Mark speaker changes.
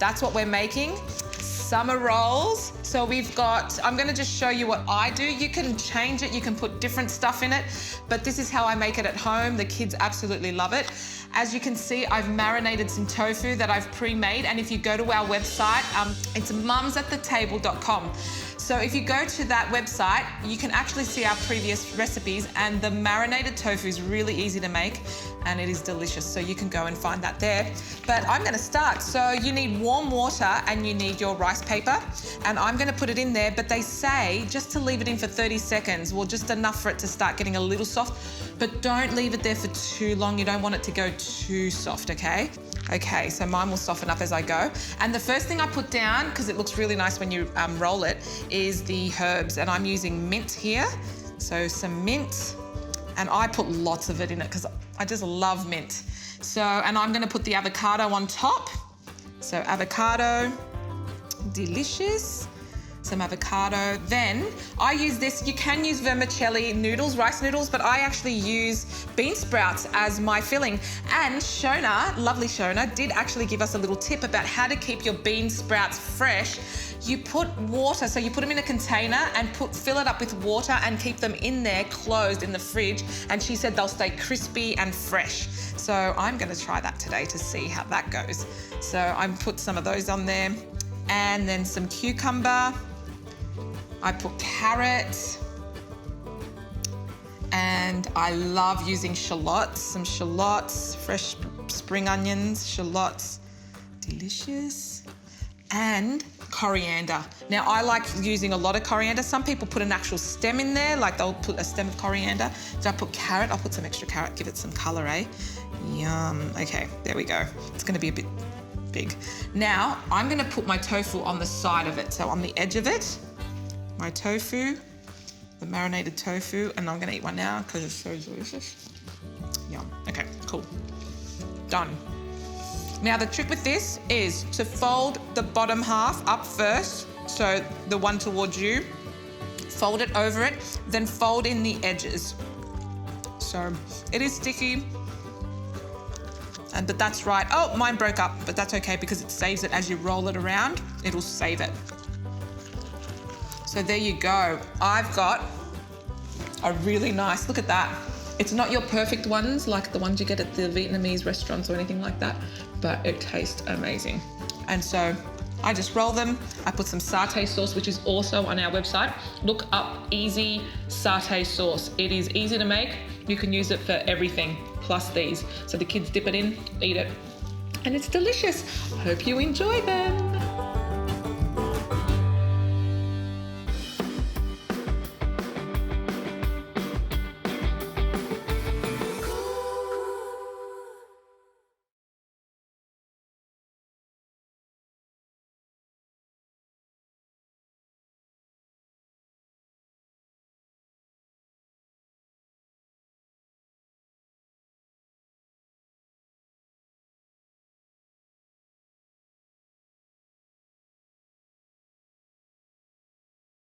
Speaker 1: that's what we're making. Summer rolls. So we've got, I'm gonna just show you what I do. You can change it, you can put different stuff in it, but this is how I make it at home. The kids absolutely love it. As you can see, I've marinated some tofu that I've pre-made, and if you go to our website, it's mumsathetable.com. So if you go to that website, you can actually see our previous recipes, and the marinated tofu is really easy to make and it is delicious. So you can go and find that there. But I'm gonna start. So you need warm water and you need your rice paper, and I'm gonna put it in there, but they say just to leave it in for 30 seconds, well, just enough for it to start getting a little soft, but don't leave it there for too long. You don't want it to go too soft, okay? Okay, so mine will soften up as I go. And the first thing I put down, because it looks really nice when you roll it, is the herbs. And I'm using mint here. So some mint, and I put lots of it in it because I just love mint. So, and I'm gonna put the avocado on top. So avocado, delicious. Some avocado. Then I use this, you can use vermicelli noodles, rice noodles, but I actually use bean sprouts as my filling. And Shona, lovely Shona, did actually give us a little tip about how to keep your bean sprouts fresh. You put water, so you put them in a container and fill it up with water and keep them in there closed in the fridge. And she said they'll stay crispy and fresh. So I'm gonna try that today to see how that goes. So I put some of those on there, and then some cucumber. I put carrot, and I love using shallots, some shallots, fresh spring onions, shallots, delicious, and coriander. Now I like using a lot of coriander. Some people put an actual stem in there, like they'll put a stem of coriander. So I put carrot, I'll put some extra carrot, give it some color, eh? Yum, okay, there we go. It's gonna be a bit big. Now I'm gonna put my tofu on the side of it, so on the edge of it. My tofu, the marinated tofu, and I'm gonna eat one now because it's so delicious. Yum, okay, cool, done. Now the trick with this is to fold the bottom half up first, so the one towards you, fold it over it, then fold in the edges. So it is sticky, but that's right. Oh, mine broke up, but that's okay because it saves it as you roll it around, it'll save it. So there you go. I've got a really nice, look at that. It's not your perfect ones like the ones you get at the Vietnamese restaurants or anything like that, but it tastes amazing. And so I just roll them. I put some satay sauce, which is also on our website. Look up easy satay sauce. It is easy to make. You can use it for everything, plus these. So the kids dip it in, eat it, and it's delicious. Hope you enjoy them.